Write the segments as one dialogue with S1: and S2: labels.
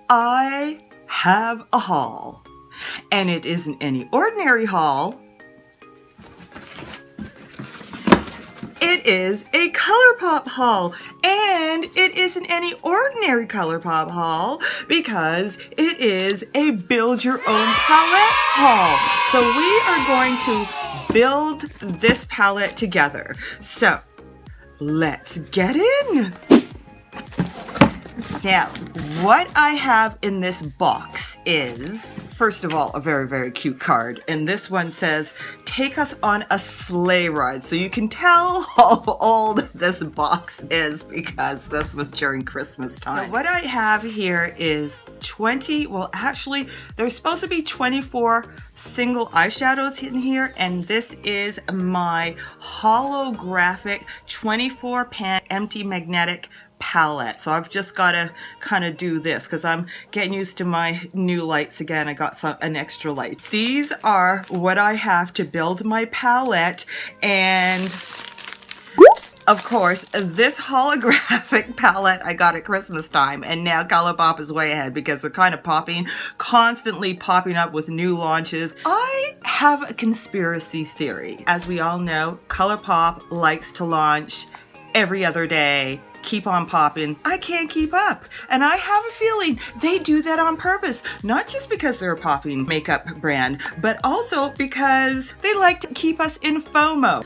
S1: I have a haul, and it isn't any ordinary haul. It is a ColourPop haul, and it isn't any ordinary ColourPop haul because it is a build your own palette haul. So we are going to build this palette together. So let's get in. Now, what I have in this box is, first of all, a very, very cute card. And this one says, take us on a sleigh ride. So you can tell how old this box is because this was during Christmas time. So what I have here is 20, well, actually, there's supposed to be 24 single eyeshadows in here. And this is my holographic 24 pan empty magnetic palette. So I've just got to kind of do this because I'm getting used to my new lights again. I got an extra light. These are what I have to build my palette, and of course this holographic palette I got at Christmas time, and now ColourPop is way ahead because they're kind of constantly popping up with new launches. I have a conspiracy theory. As we all know, ColourPop likes to launch every other day, keep on popping. I can't keep up. And I have a feeling they do that on purpose, not just because they're a popping makeup brand, but also because they like to keep us in FOMO.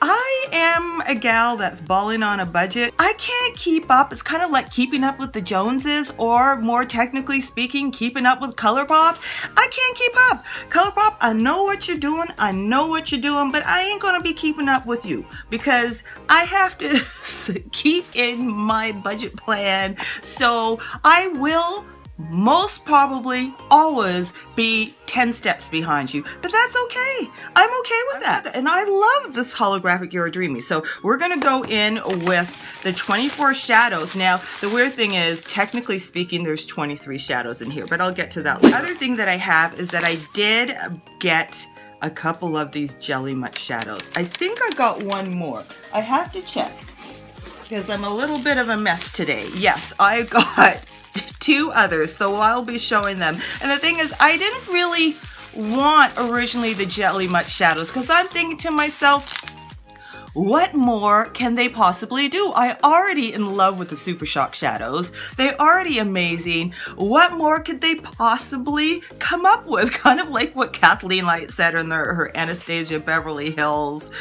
S1: I am a gal that's balling on a budget. I can't keep up. It's kind of like keeping up with the Joneses, or more technically speaking, keeping up with ColourPop. I can't keep up. ColourPop, I know what you're doing. I know what you're doing, but I ain't gonna be keeping up with you because I have to keep in my budget plan. So I will most probably always be 10 steps behind you, but that's okay. I'm okay with that. And I love this holographic You're Dreamy. So we're gonna go in with the 24 shadows. Now, the weird thing is, technically speaking, there's 23 shadows in here, but I'll get to that later. The other thing that I have is that I did get a couple of these Jelly Much shadows. I think I got one more. I have to check because I'm a little bit of a mess today. Yes, I got two others, so I'll be showing them. And the thing is, I didn't really want originally the Jelly Much shadows because I'm thinking to myself, what more can they possibly do? I already in love with the Super Shock shadows. They're already amazing. What more could they possibly come up with? Kind of like what Kathleen Light said in her Anastasia Beverly Hills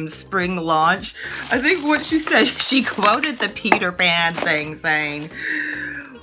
S1: spring launch. I think what she said, she quoted the Peter Pan thing saying,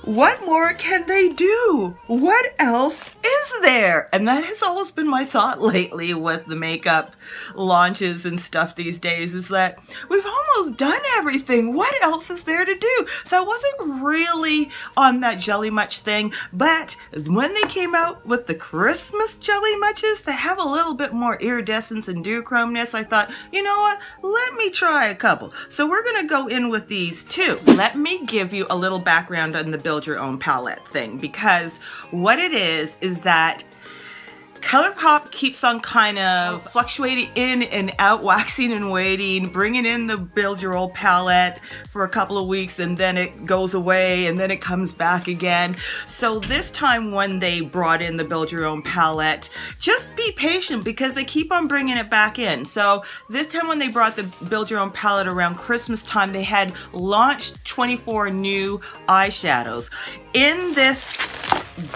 S1: what more can they do? What else is there? And that has always been my thought lately with the makeup launches and stuff these days, is that we've almost done everything. What else is there to do? So I wasn't really on that Jelly Much thing, but when they came out with the Christmas Jelly Muches that have a little bit more iridescence and duochromeness, I thought, you know what? Let me try a couple. So we're gonna go in with these two. Let me give you a little background on the build your own palette thing, because what it is that ColourPop keeps on kind of fluctuating in and out, waxing and waiting, bringing in the build your own palette for a couple of weeks, and then it goes away and then it comes back again. So this time when they brought in the build your own palette, just be patient because they keep on bringing it back in. So this time when they brought the build your own palette around Christmas time, they had launched 24 new eyeshadows. In this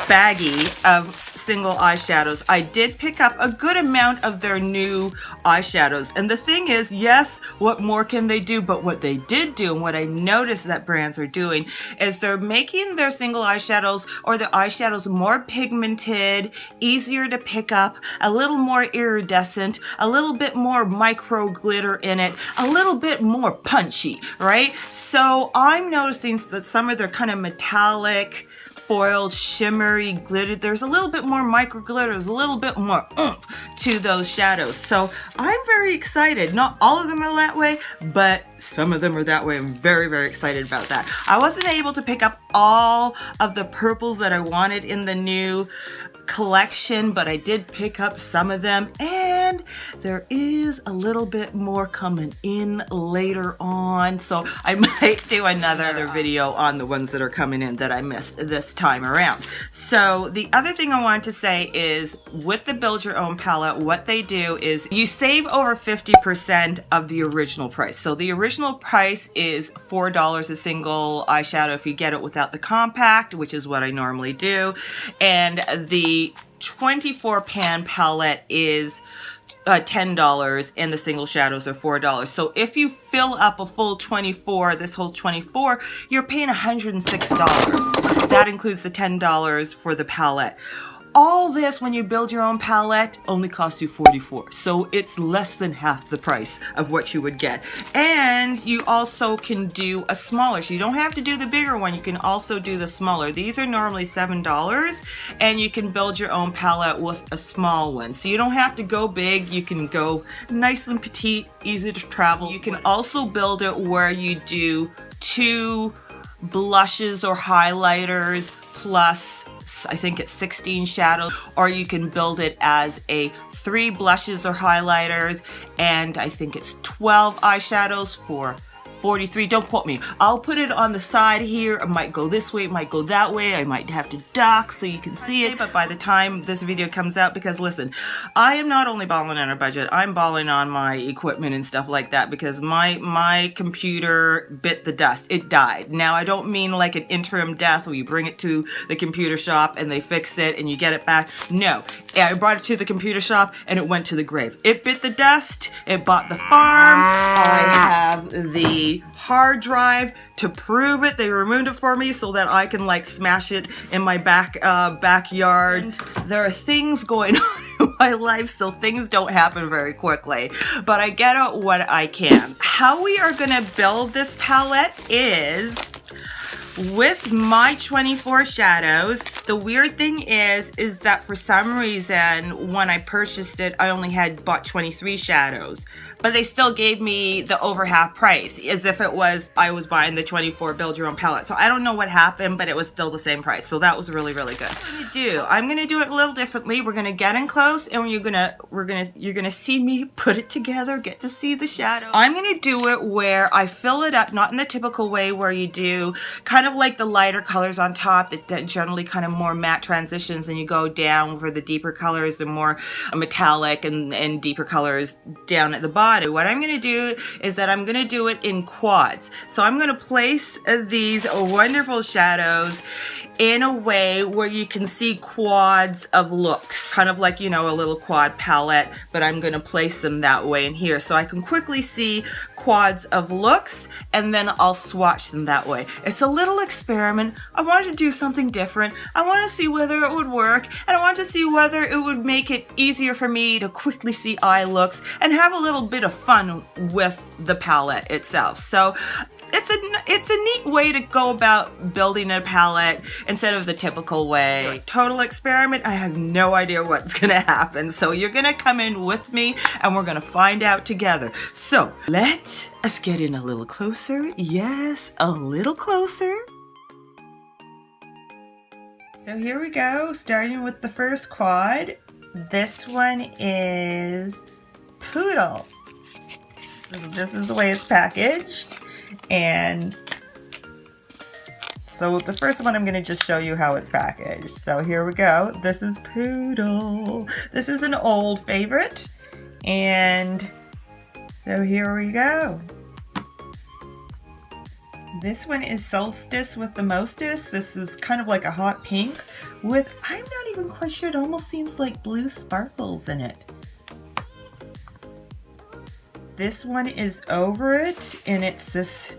S1: baggie of single eyeshadows, I did pick up a good amount of their new eyeshadows. And the thing is, yes, what more can they do? But what they did do, and what I noticed that brands are doing, is they're making their single eyeshadows or the eyeshadows more pigmented, easier to pick up, a little more iridescent, a little bit more micro glitter in it, a little bit more punchy, right? So I'm noticing that some of their kind of metallic, foiled, shimmery glitter, there's a little bit more micro glitter, there's a little bit more oomph to those shadows. So I'm very excited. Not all of them are that way, but some of them are that way. I'm very, very excited about that. I wasn't able to pick up all of the purples that I wanted in the new collection, but I did pick up some of them, and and there is a little bit more coming in later on, so I might do another video on the ones that are coming in that I missed this time around. So the other thing I wanted to say is with the Build Your Own palette, what they do is you save over 50% of the original price. So the original price is $4 a single eyeshadow if you get it without the compact, which is what I normally do, and the 24 pan palette is $10 and the single shadows are $4. So if you fill up a full 24, this whole 24, you're paying $106. That includes the $10 for the palette. All this, when you build your own palette, only costs you $44. So it's less than half the price of what you would get. And you also can do a smaller. So you don't have to do the bigger one. You can also do the smaller. These are normally $7 and you can build your own palette with a small one. So you don't have to go big. You can go nice and petite, easy to travel. You can also build it where you do 2 blushes or highlighters plus I think it's 16 shadows, or you can build it as a 3 blushes or highlighters and I think it's 12 eyeshadows for $43. Don't quote me. I'll put it on the side here. It might go this way, it might go that way. I might have to duck so you can see it. But by the time this video comes out, because listen, I am not only balling on a budget, I'm balling on my equipment and stuff like that because my computer bit the dust. It died. Now I don't mean like an interim death where you bring it to the computer shop and they fix it and you get it back. No, I brought it to the computer shop and it went to the grave. It bit the dust. It bought the farm. I have the hard drive to prove it. They removed it for me so that I can like smash it in my backyard. There are things going on in my life, so things don't happen very quickly, but I get out what I can. How we are gonna build this palette is with my 24 shadows. The weird thing is that for some reason when I purchased it I only had bought 23 shadows, but they still gave me the over half price as if it was I was buying the 24 build your own palette. So I don't know what happened, but it was still the same price, so that was really good. I'm gonna do it a little differently. We're gonna get in close and you're gonna see me put it together, get to see the shadow. I'm gonna do it where I fill it up, not in the typical way where you do kind of like the lighter colors on top that generally kind of more matte transitions, and you go down for the deeper colors, the more metallic and deeper colors down at the bottom. What I'm going to do is that I'm going to do it in quads. So I'm going to place these wonderful shadows in a way where you can see quads of looks, kind of like, you know, a little quad palette, but I'm going to place them that way in here so I can quickly see quads of looks and then I'll swatch them that way. It's a little experiment. I wanted to do something different. I want to see whether it would work, and I want to see whether it would make it easier for me to quickly see eye looks and have a little bit of fun with the palette itself. So it's a neat way to go about building a palette instead of the typical way. Total experiment. I have no idea what's gonna happen, so you're gonna come in with me and we're gonna find out together. So let us get in a little closer. Yes, a little closer. So here we go, starting with the first quad. This one is Poodle. This is the way it's packaged. And so the first one I'm going to just show you how it's packaged. So here we go. This is Poodle. This is an old favorite. And so here we go. This one is Solstice with the Mostest. This is kind of like a hot pink with, I'm not even quite sure, it almost seems like blue sparkles in it. This one is Over It, and it's this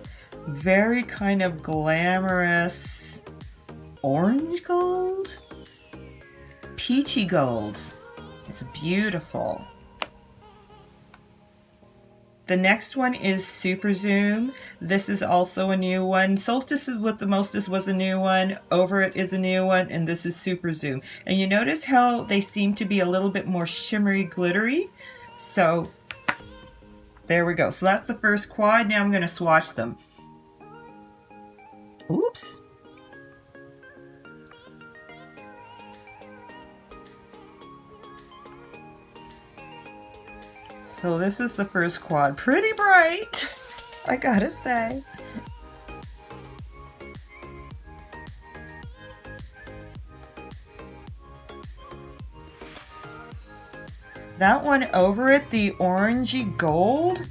S1: very kind of glamorous orange gold? Peachy gold. It's beautiful. The next one is Super Zoom. This is also a new one. Solstice with the Mostest was a new one. Over It is a new one, and this is Super Zoom. And you notice how they seem to be a little bit more shimmery, glittery? So there we go. So that's the first quad. Now I'm going to swatch them. Oops. So this is the first quad. Pretty bright, I gotta say. That one over it, the orangey gold,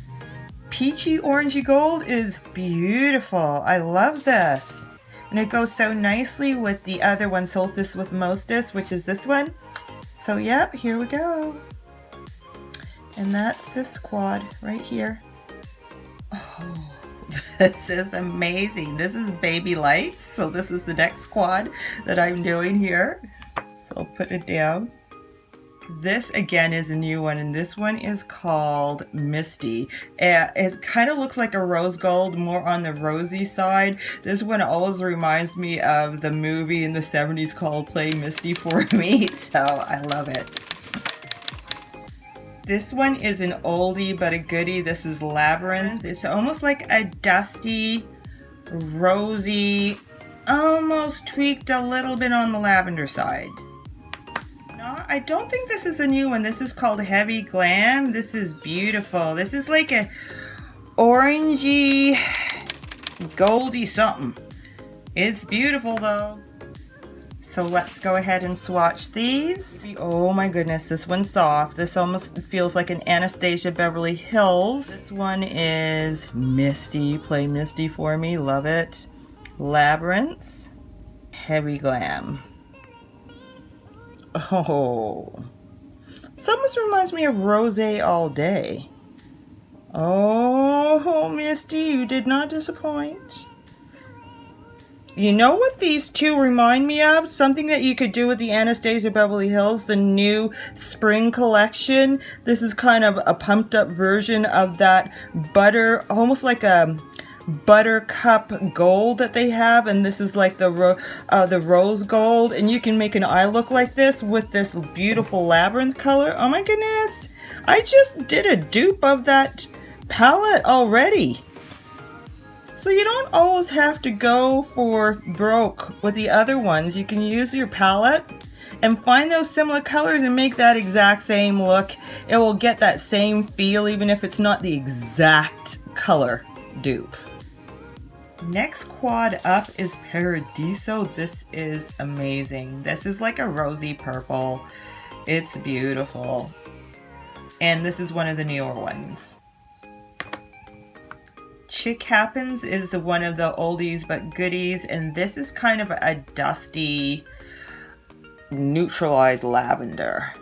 S1: peachy orangey gold, is beautiful. I love this. And it goes so nicely with the other one, Solstice with Mostess, which is this one. So yep, here we go. And that's this quad right here. Oh, this is amazing. This is Baby Lights. So this is the next quad that I'm doing here. So I'll put it down. This again is a new one, and this one is called Misty. It kind of looks like a rose gold, more on the rosy side. This one always reminds me of the movie in the 70s called Play Misty for Me, so I love it. This one is an oldie but a goodie. This is Labyrinth. It's almost like a dusty, rosy, almost tweaked a little bit on the lavender side. I don't think this is a new one. This is called Heavy Glam. This is beautiful. This is like a orangey, goldy something. It's beautiful though. So let's go ahead and swatch these. Oh my goodness, this one's soft. This almost feels like an Anastasia Beverly Hills. This one is Misty. Play Misty for me. Love it. Labyrinth. Heavy Glam. Oh, this almost reminds me of Rosé All Day. Oh, Misty, you did not disappoint. You know what these two remind me of? Something that you could do with the Anastasia Beverly Hills, the new spring collection. This is kind of a pumped up version of that butter, almost like a buttercup gold that they have, and this is like the rose gold, and you can make an eye look like this with this beautiful labyrinth color. Oh my goodness, I just did a dupe of that palette already. So you don't always have to go for broke with the other ones. You can use your palette and find those similar colors and make that exact same look. It will get that same feel even if it's not the exact color dupe. Next quad up is Paradiso. This is amazing. This is like a rosy purple. It's beautiful. And this is one of the newer ones. Chick Happens is one of the oldies but goodies, and this is kind of a dusty, neutralized lavender.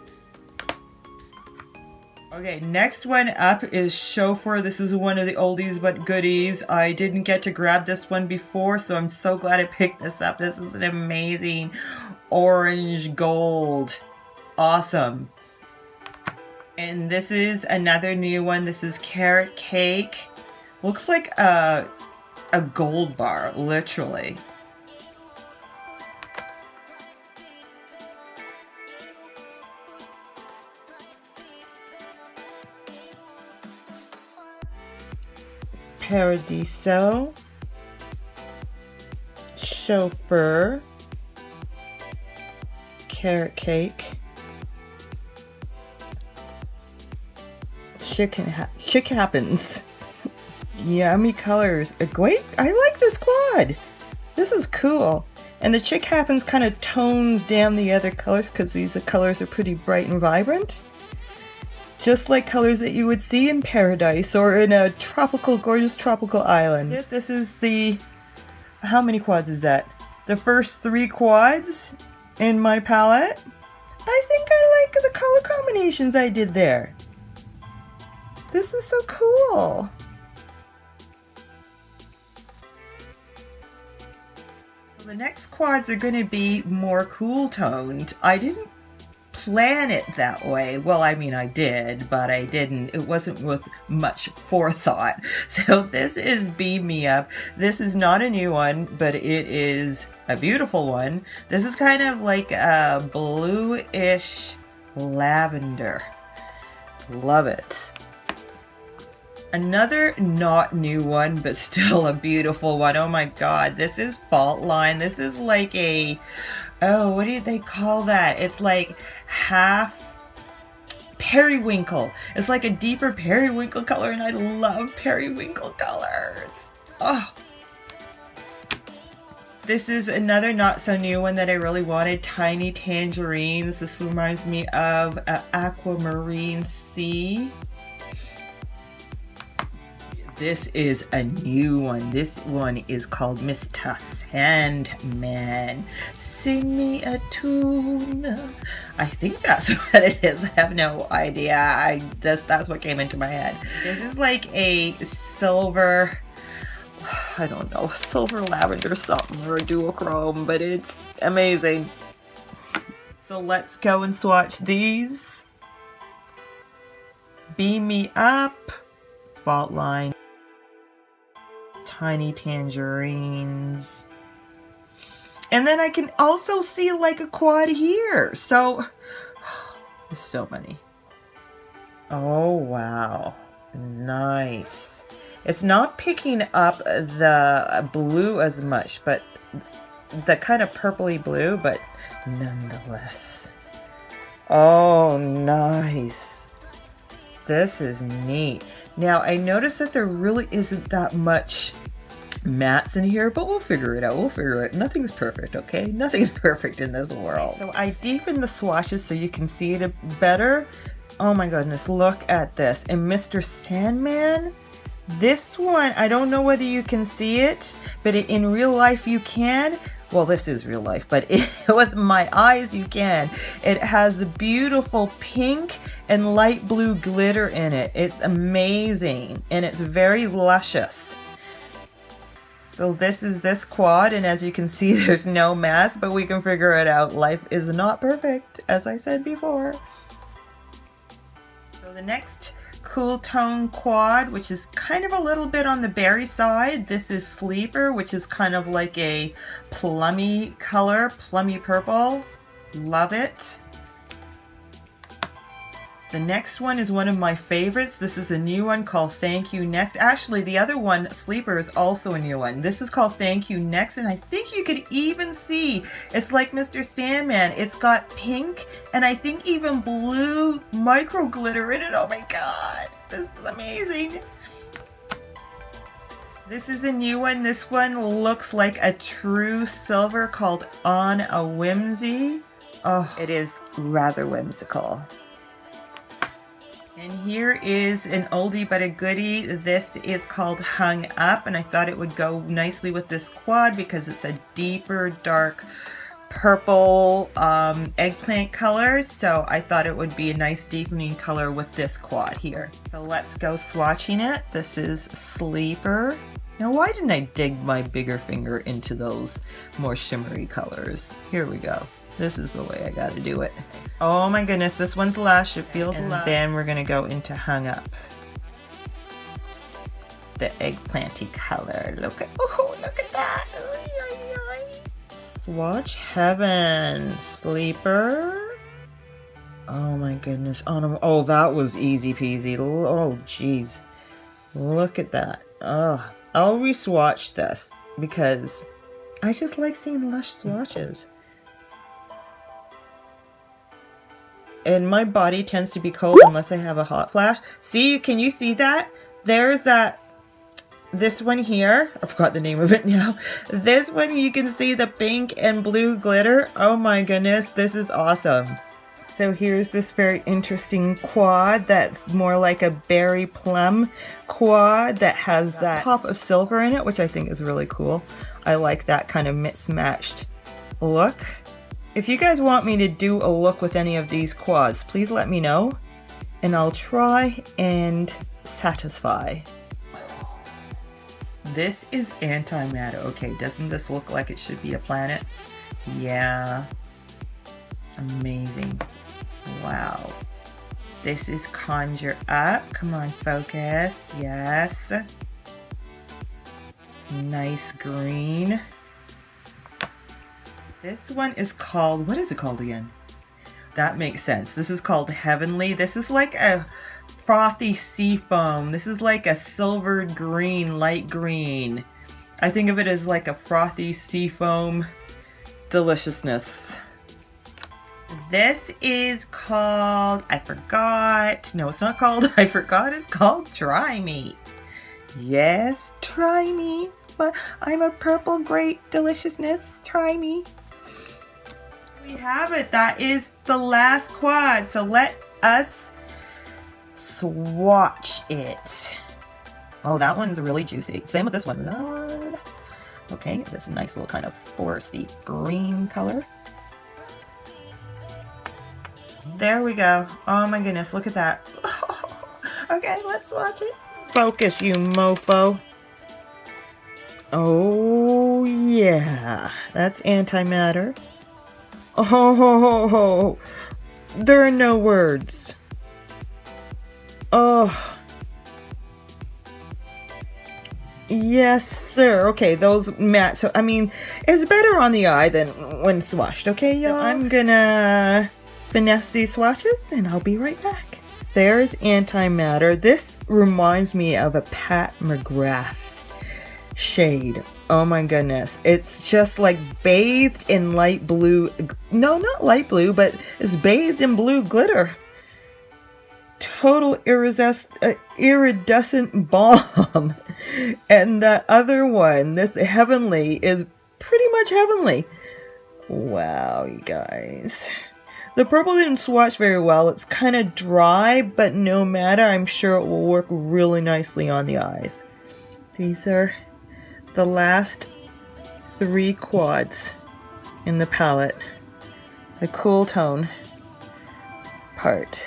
S1: Okay, next one up is Chauffeur. This is one of the oldies but goodies. I didn't get to grab this one before, so I'm so glad I picked this up. This is an amazing orange gold. Awesome. And this is another new one. This is Carrot Cake. Looks like a gold bar, literally. Paradiso, Chauffeur, Carrot Cake, Chick Happens. Yummy colors. Great. I like this quad. This is cool. And the Chick Happens kind of tones down the other colors because these colors are pretty bright and vibrant. Just like colors that you would see in paradise or in a tropical, gorgeous tropical island. This is the, how many quads is that? The first 3 quads in my palette. I think I like the color combinations I did there. This is so cool. So the next quads are going to be more cool toned. I didn't plan it that way. Well, I mean, I did, but I didn't. It wasn't with much forethought. So this is Beam Me Up. This is not a new one, but it is a beautiful one. This is kind of like a bluish lavender. Love it. Another not new one, but still a beautiful one. Oh my god, this is Fault Line. This is like a, oh, what do they call that? It's like half periwinkle. It's like a deeper periwinkle color, and I love periwinkle colors. Oh. This is another not so new one that I really wanted, Tiny Tangerines. This reminds me of Aquamarine Sea. This is a new one. This one is called Mr. Sandman. Sing me a tune. I think that's what it is. I have no idea. That's what came into my head. This is like a silver, I don't know, silver lavender something or a duochrome, but it's amazing. So let's go and swatch these. Beam Me Up, Fault Line, Tiny Tangerines, and then I can also see like a quad here. So there's so many. Oh wow, nice. It's not picking up the blue as much, but the kind of purpley blue, but nonetheless. Oh, nice. This is neat. Now, I noticed that there really isn't that much mattes in here, but we'll figure it out. We'll figure it. Nothing's perfect, okay? Nothing's perfect in this world. So I deepened the swatches so you can see it better. Oh my goodness, look at this. And Mr. Sandman, this one, I don't know whether you can see it, but in real life you can. Well, this is real life, but with my eyes you can. It has beautiful pink and light blue glitter in it. It's amazing, and it's very luscious. So this is this quad, and as you can see, there's no mask, but we can figure it out. Life is not perfect, as I said before. So the next cool tone quad, which is kind of a little bit on the berry side. This is Sleeper, which is kind of like a plummy color, plummy purple. Love it. The next one is one of my favorites. This is a new one called Thank You Next. Actually, the other one, Sleeper, is also a new one. This is called Thank You Next, and I think you could even see it's like Mr. Sandman. It's got pink and I think even blue micro glitter in it. Oh my god, this is amazing. This is a new one. This one looks like a true silver called On a Whimsy. Oh, it is rather whimsical. And here is an oldie but a goodie. This is called Hung Up, and I thought it would go nicely with this quad because it's a deeper, dark purple eggplant color. So I thought it would be a nice deepening color with this quad here. So let's go swatching it. This is Sleeper. Now, why didn't I dig my bigger finger into those more shimmery colors? Here we go. This is the way I gotta do it. Oh my goodness, this one's lush. It feels lush. Then we're gonna go into Hung Up. The eggplanty color. Look at that. Swatch Heaven. Sleeper. Oh my goodness. Oh, that was easy peasy. Oh geez. Look at that. Oh, I'll re-swatch this because I just like seeing lush swatches. And my body tends to be cold unless I have a hot flash. See, can you see that? There's this one here. I forgot the name of it now. This one, you can see the pink and blue glitter. Oh my goodness, this is awesome. So here's this very interesting quad that's more like a berry plum quad that has that pop of silver in it, which I think is really cool. I like that kind of mismatched look. If you guys want me to do a look with any of these quads, please let me know, and I'll try and satisfy. This is antimatter. Okay, doesn't this look like it should be a planet? Yeah. Amazing. Wow. This is Conjure Up. Come on, focus. Yes. Nice green. This one is called, what is it called again? That makes sense. This is called Heavenly. This is like a frothy sea foam. This is like a silvered green, light green. I think of it as like a frothy sea foam deliciousness. This is called, I forgot. No, it's not called I forgot. It's called Try Me. Yes, try me. But I'm a purple great deliciousness. Try me. We have it. That is the last quad. So let us swatch it. Oh, that one's really juicy. Same with this one. Okay, this nice little kind of foresty green color. There we go. Oh my goodness, look at that. Okay, let's swatch it. Focus, you mofo. Oh yeah, that's antimatter. Oh, there are no words. Oh. Yes, sir. Okay, those matte. So, I mean, it's better on the eye than when swatched. Okay, y'all? So I'm gonna finesse these swatches, and I'll be right back. There's antimatter. This reminds me of a Pat McGrath shade. Oh my goodness. It's just like bathed in light blue. No, not light blue, but it's bathed in blue glitter. Total iridescent bomb. And the other one, this heavenly, is pretty much heavenly. Wow, you guys. The purple didn't swatch very well. It's kind of dry, but no matter, I'm sure it will work really nicely on the eyes. These are the last 3 quads in the palette. The cool tone part.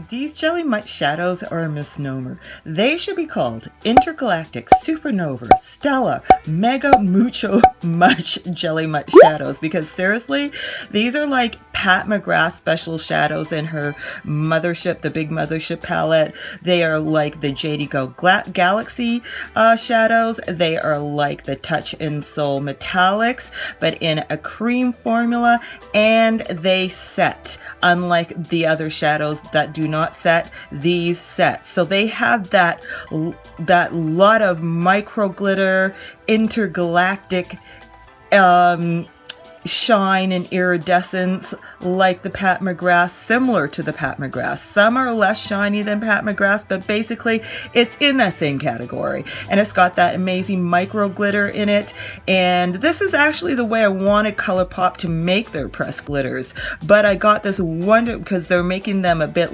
S1: These Jelly Much shadows are a misnomer. They should be called Intergalactic, Supernova, Stella, Mega Mucho Much Jelly Much shadows, because seriously, these are like Pat McGrath special shadows in her Mothership, the big Mothership palette. They are like the JD Go Galaxy shadows. They are like the Touch in Soul Metallics, but in a cream formula, and they set, unlike the other shadows that do not set, these set. So they have that lot of micro glitter, intergalactic shine and iridescence like the Pat McGrath, similar to the Pat McGrath. Some are less shiny than Pat McGrath, but basically it's in that same category. And it's got that amazing micro glitter in it. And this is actually the way I wanted ColourPop to make their pressed glitters. But I got this wonder, because they're making them a bit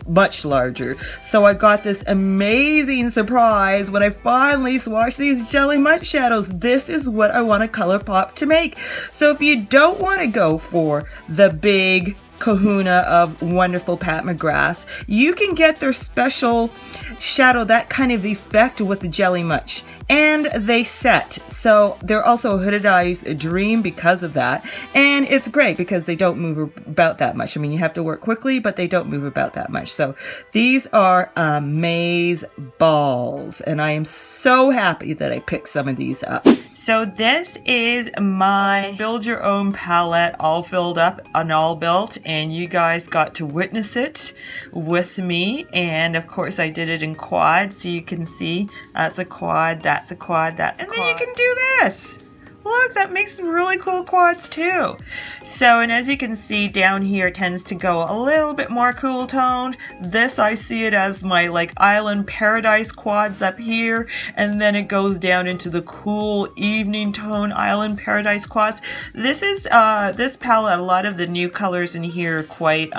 S1: much larger. So I got this amazing surprise when I finally swatched these Jelly Much shadows. This is what I wanted ColourPop to make. So if you don't want to go for the big kahuna of wonderful Pat McGrath, you can get their special shadow, that kind of effect with the Jelly Much. And they set. So they're also a Hooded Eyes dream because of that. And it's great because they don't move about that much. I mean, you have to work quickly, but they don't move about that much. So these are amaze balls. And I am so happy that I picked some of these up. So this is my build your own palette, all filled up and all built, and you guys got to witness it with me. And of course I did it in quad, so you can see that's a quad, that's a quad, that's a quad. And then you can do this. Look, that makes some really cool quads too. So, and as you can see down here tends to go a little bit more cool toned. This, I see it as my like Island Paradise quads up here. And then it goes down into the cool evening tone Island Paradise quads. This is, this palette, a lot of the new colors in here are quite,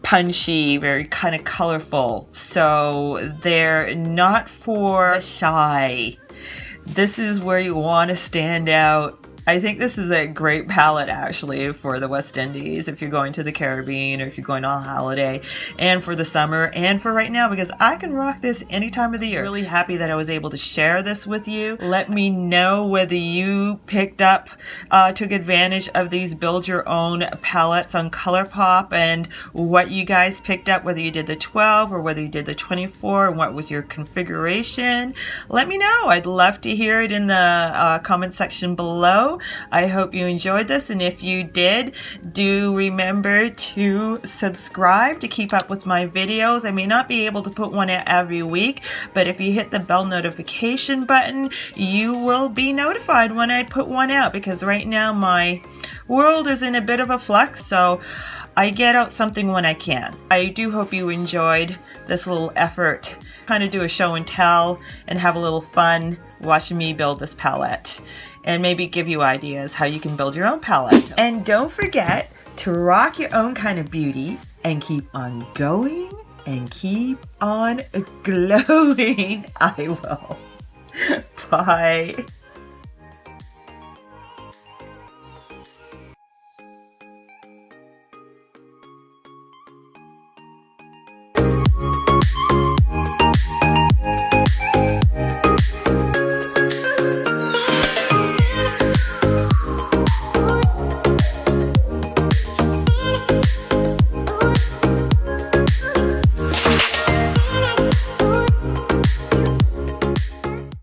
S1: punchy, very kind of colorful. So they're not for the shy. This is where you want to stand out. I think this is a great palette actually for the West Indies if you're going to the Caribbean or if you're going on holiday, and for the summer and for right now, because I can rock this any time of the year. Really happy that I was able to share this with you. Let me know whether you picked up, took advantage of these build your own palettes on ColourPop and what you guys picked up, whether you did the 12 or whether you did the 24 and what was your configuration. Let me know. I'd love to hear it in the comment section below. I hope you enjoyed this, and if you did, do remember to subscribe to keep up with my videos. I may not be able to put one out every week, but if you hit the bell notification button, you will be notified when I put one out, because right now my world is in a bit of a flux, so I get out something when I can. I do hope you enjoyed this little effort, kind of do a show and tell and have a little fun watching me build this palette, and maybe give you ideas how you can build your own palette. And don't forget to rock your own kind of beauty and keep on going and keep on glowing. I will. Bye.